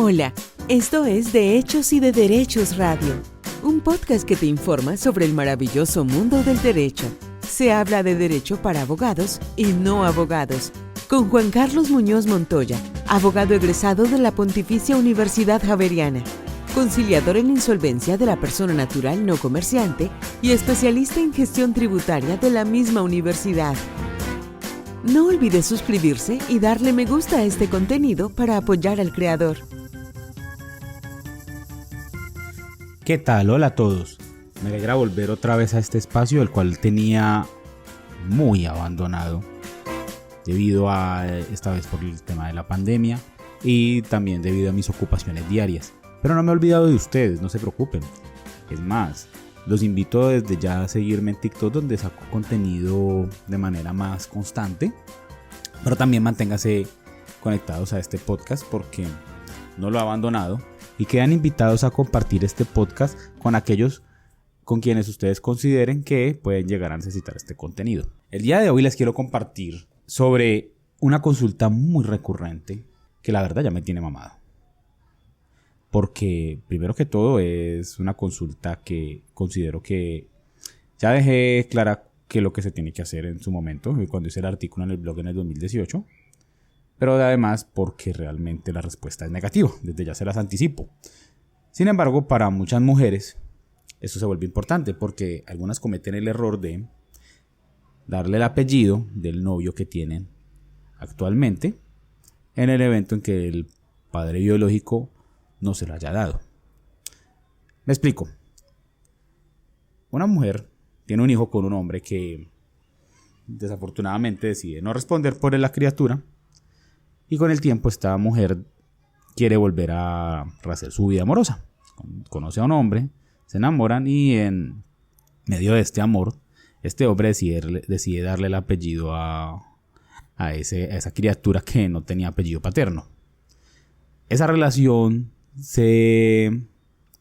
Hola, esto es De Hechos y de Derechos Radio, un podcast que te informa sobre el maravilloso mundo del derecho. Se habla de derecho para abogados y no abogados, con Juan Carlos Muñoz Montoya, abogado egresado de la Pontificia Universidad Javeriana, conciliador en insolvencia de la persona natural no comerciante y especialista en gestión tributaria de la misma universidad. No olvides suscribirse y darle me gusta a este contenido para apoyar al creador. ¿Qué tal? Hola a todos. Me alegra volver otra vez a este espacio, el cual tenía muy abandonado debido a, esta vez por el tema de la pandemia y también debido a mis ocupaciones diarias. Pero no me he olvidado de ustedes, no se preocupen. Es más, los invito desde ya a seguirme en TikTok, donde saco contenido de manera más constante. Pero también manténganse conectados a este podcast porque no lo he abandonado. Y quedan invitados a compartir este podcast con aquellos con quienes ustedes consideren que pueden llegar a necesitar este contenido. El día de hoy les quiero compartir sobre una consulta muy recurrente que la verdad ya me tiene mamado. Porque primero que todo es una consulta que considero que ya dejé clara que lo que se tiene que hacer en su momento, cuando hice el artículo en el blog en el 2018. Pero además porque realmente la respuesta es negativa, desde ya se las anticipo. Sin embargo, para muchas mujeres esto se vuelve importante porque algunas cometen el error de darle el apellido del novio que tienen actualmente en el evento en que el padre biológico no se lo haya dado. Me explico. Una mujer tiene un hijo con un hombre que desafortunadamente decide no responder por la criatura. Y con el tiempo esta mujer quiere volver a rehacer su vida amorosa. Conoce a un hombre, se enamoran y en medio de este amor, este hombre decide darle el apellido a esa criatura que no tenía apellido paterno. Esa relación se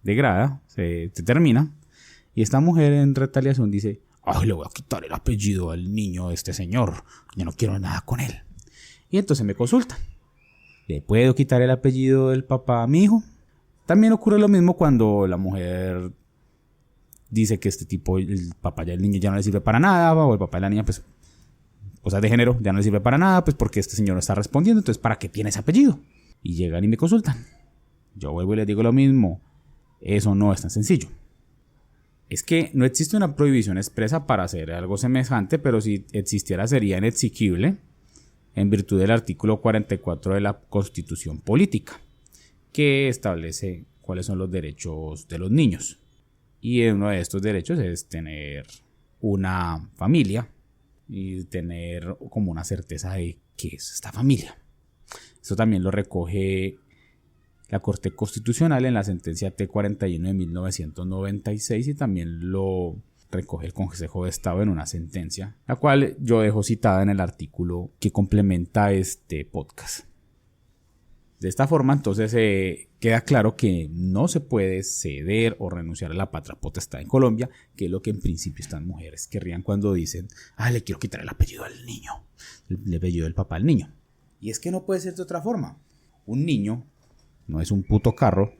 degrada, se termina y esta mujer en retaliación dice: ¡ay, le voy a quitar el apellido al niño de este señor! Yo no quiero nada con él. Y entonces me consultan: ¿le puedo quitar el apellido del papá a mi hijo? También ocurre lo mismo cuando la mujer dice que este tipo, el papá del niño ya no le sirve para nada, o el papá de la niña, pues, cosas de género, ya no le sirve para nada, pues porque este señor no está respondiendo, entonces ¿para qué tiene ese apellido? Y llegan y me consultan. Yo vuelvo y les digo lo mismo: eso no es tan sencillo. Es que no existe una prohibición expresa para hacer algo semejante, pero si existiera sería inexequible en virtud del artículo 44 de la Constitución Política, que establece cuáles son los derechos de los niños. Y uno de estos derechos es tener una familia y tener como una certeza de qué es esta familia. Eso también lo recoge la Corte Constitucional en la sentencia T41 de 1996 y también lo recoge el Consejo de Estado en una sentencia, la cual yo dejo citada en el artículo que complementa este podcast. De esta forma, entonces, queda claro que no se puede ceder o renunciar a la patria potestad en Colombia, que es lo que en principio estas mujeres querrían cuando dicen: le quiero quitar el apellido al niño, el apellido del papá al niño. Y es que no puede ser de otra forma. Un niño no es un puto carro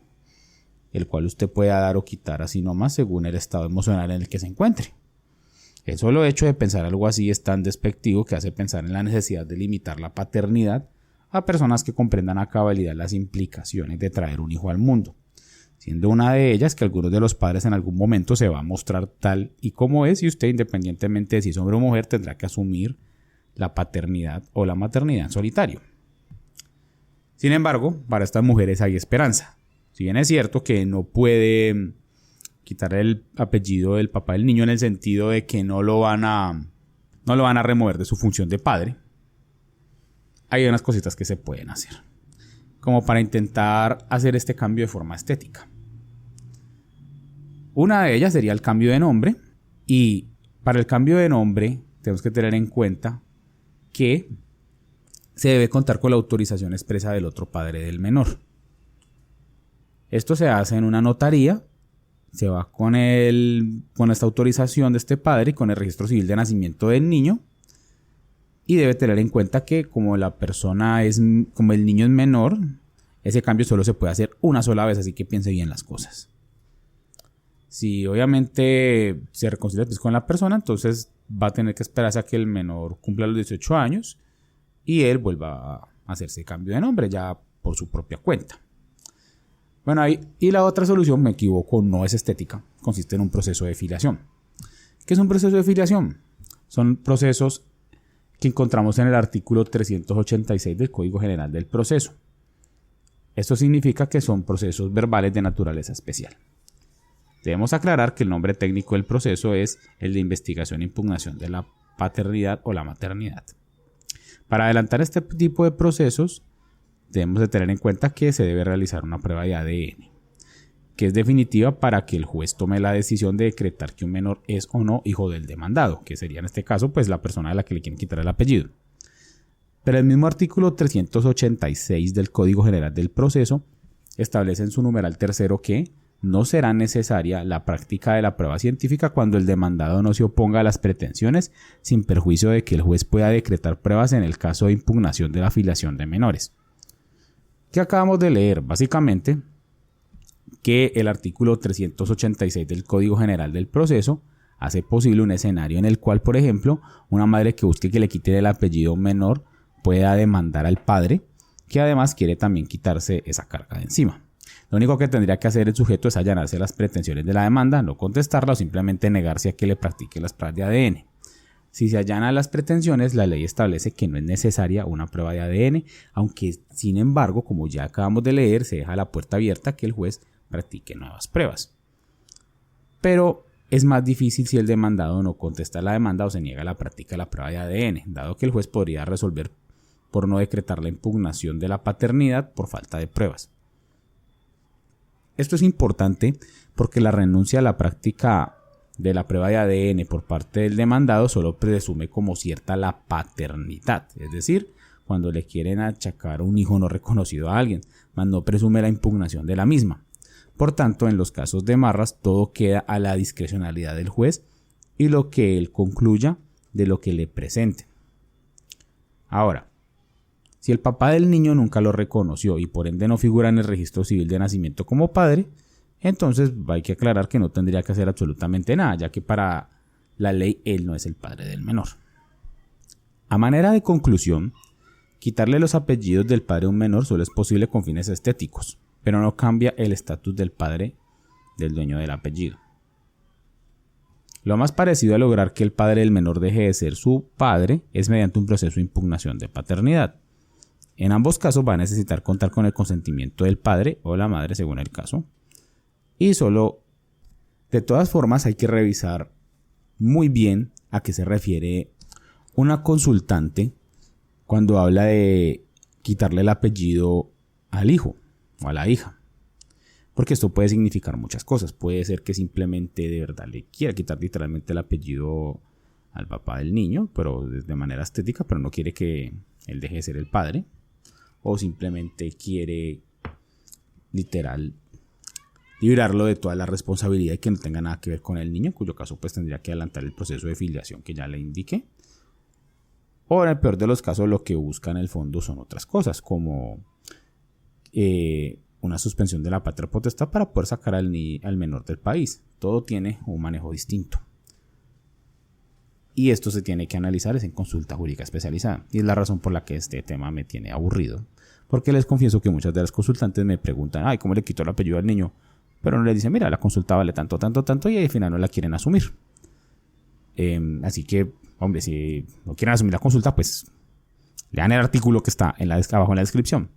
el cual usted pueda dar o quitar así nomás según el estado emocional en el que se encuentre. El solo hecho de pensar algo así es tan despectivo que hace pensar en la necesidad de limitar la paternidad a personas que comprendan a cabalidad las implicaciones de traer un hijo al mundo, siendo una de ellas que algunos de los padres en algún momento se va a mostrar tal y como es y usted, independientemente de si es hombre o mujer, tendrá que asumir la paternidad o la maternidad en solitario. Sin embargo, para estas mujeres hay esperanza. Si bien es cierto que no puede quitar el apellido del papá del niño en el sentido de que no lo van a remover de su función de padre, hay unas cositas que se pueden hacer, como para intentar hacer este cambio de forma estética. Una de ellas sería el cambio de nombre, y para el cambio de nombre tenemos que tener en cuenta que se debe contar con la autorización expresa del otro padre del menor. Esto se hace en una notaría, se va con esta autorización de este padre y con el registro civil de nacimiento del niño, y debe tener en cuenta que como el niño es menor ese cambio solo se puede hacer una sola vez, así que piense bien las cosas. Si obviamente se reconcilia con la persona, entonces va a tener que esperarse a que el menor cumpla los 18 años y él vuelva a hacerse cambio de nombre ya por su propia cuenta. Bueno, y la otra solución, me equivoco, no es estética, consiste en un proceso de filiación. ¿Qué es un proceso de filiación? Son procesos que encontramos en el artículo 386 del Código General del Proceso. Esto significa que son procesos verbales de naturaleza especial. Debemos aclarar que el nombre técnico del proceso es el de investigación e impugnación de la paternidad o la maternidad. Para adelantar este tipo de procesos, debemos de tener en cuenta que se debe realizar una prueba de ADN, que es definitiva para que el juez tome la decisión de decretar que un menor es o no hijo del demandado, que sería en este caso pues la persona a la que le quieren quitar el apellido. Pero el mismo artículo 386 del Código General del Proceso establece en su numeral tercero que no será necesaria la práctica de la prueba científica cuando el demandado no se oponga a las pretensiones, sin perjuicio de que el juez pueda decretar pruebas en el caso de impugnación de la filiación de menores. ¿Qué acabamos de leer? Básicamente, que el artículo 386 del Código General del Proceso hace posible un escenario en el cual, por ejemplo, una madre que busque que le quiten el apellido menor pueda demandar al padre, que además quiere también quitarse esa carga de encima. Lo único que tendría que hacer el sujeto es allanarse las pretensiones de la demanda, no contestarla o simplemente negarse a que le practique las pruebas de ADN. Si se allanan las pretensiones, la ley establece que no es necesaria una prueba de ADN, aunque sin embargo, como ya acabamos de leer, se deja la puerta abierta a que el juez practique nuevas pruebas. Pero es más difícil si el demandado no contesta la demanda o se niega a la práctica de la prueba de ADN, dado que el juez podría resolver por no decretar la impugnación de la paternidad por falta de pruebas. Esto es importante porque la renuncia a la práctica de la prueba de ADN por parte del demandado solo presume como cierta la paternidad, es decir, cuando le quieren achacar un hijo no reconocido a alguien, mas no presume la impugnación de la misma. Por tanto, en los casos de Marras, todo queda a la discrecionalidad del juez y lo que él concluya de lo que le presente. Ahora, si el papá del niño nunca lo reconoció y por ende no figura en el registro civil de nacimiento como padre, entonces hay que aclarar que no tendría que hacer absolutamente nada, ya que para la ley él no es el padre del menor. A manera de conclusión, quitarle los apellidos del padre a un menor solo es posible con fines estéticos, pero no cambia el estatus del padre del dueño del apellido. Lo más parecido a lograr que el padre del menor deje de ser su padre es mediante un proceso de impugnación de paternidad. En ambos casos va a necesitar contar con el consentimiento del padre o la madre según el caso. Y solo, de todas formas, hay que revisar muy bien a qué se refiere una consultante cuando habla de quitarle el apellido al hijo o a la hija. Porque esto puede significar muchas cosas. Puede ser que simplemente de verdad le quiera quitar literalmente el apellido al papá del niño, pero de manera estética, pero no quiere que él deje de ser el padre. O simplemente quiere literal librarlo de toda la responsabilidad y que no tenga nada que ver con el niño, en cuyo caso pues tendría que adelantar el proceso de filiación que ya le indiqué. O en el peor de los casos lo que busca en el fondo son otras cosas, como una suspensión de la patria potestad para poder sacar al menor del país. Todo tiene un manejo distinto. Y esto se tiene que analizar es en consulta jurídica especializada. Y es la razón por la que este tema me tiene aburrido. Porque les confieso que muchas de las consultantes me preguntan, ay, ¿cómo le quito el apellido al niño? Pero no les dicen, mira, la consulta vale tanto, tanto, tanto, y al final no la quieren asumir. Así que, hombre, si no quieren asumir la consulta, pues lean el artículo que está abajo en la descripción.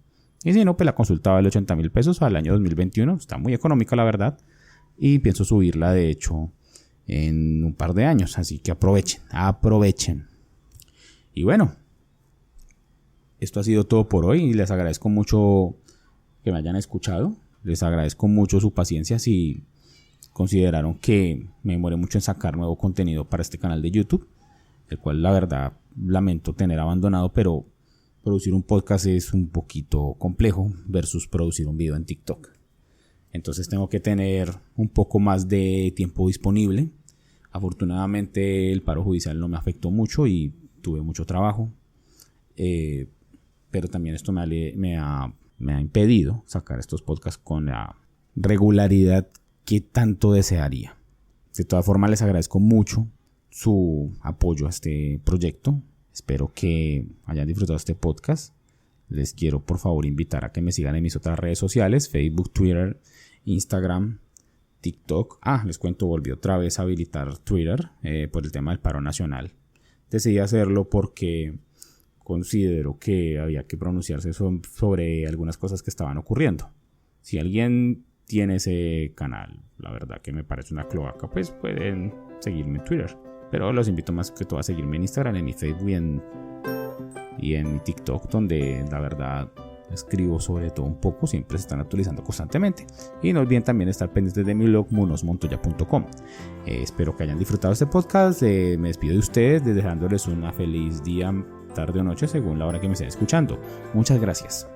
Y si no, pues la consulta vale 80,000 pesos al año 2021. Está muy económica, la verdad. Y pienso subirla, de hecho, en un par de años. Así que aprovechen. Y bueno, esto ha sido todo por hoy. Y les agradezco mucho que me hayan escuchado. Les agradezco mucho su paciencia si consideraron que me demoré mucho en sacar nuevo contenido para este canal de YouTube, el cual la verdad lamento tener abandonado, pero producir un podcast es un poquito complejo versus producir un video en TikTok. Entonces tengo que tener un poco más de tiempo disponible. Afortunadamente el paro judicial no me afectó mucho y tuve mucho trabajo. Pero también esto me me ha impedido sacar estos podcasts con la regularidad que tanto desearía. De todas formas, les agradezco mucho su apoyo a este proyecto. Espero que hayan disfrutado este podcast. Les quiero por favor invitar a que me sigan en mis otras redes sociales, Facebook, Twitter, Instagram, TikTok. Les cuento, volví otra vez a habilitar Twitter por el tema del paro nacional. Decidí hacerlo porque considero que había que pronunciarse sobre algunas cosas que estaban ocurriendo. Si alguien tiene ese canal, la verdad que me parece una cloaca, pues pueden seguirme en Twitter. Pero los invito más que todo a seguirme en Instagram, en mi Facebook y en mi TikTok, donde la verdad escribo sobre todo un poco, siempre se están actualizando constantemente. Y no olviden también estar pendientes de mi blog munosmontoya.com. Espero que hayan disfrutado este podcast. Me despido de ustedes dejándoles una feliz día, tarde o noche según la hora que me estén escuchando. Muchas gracias.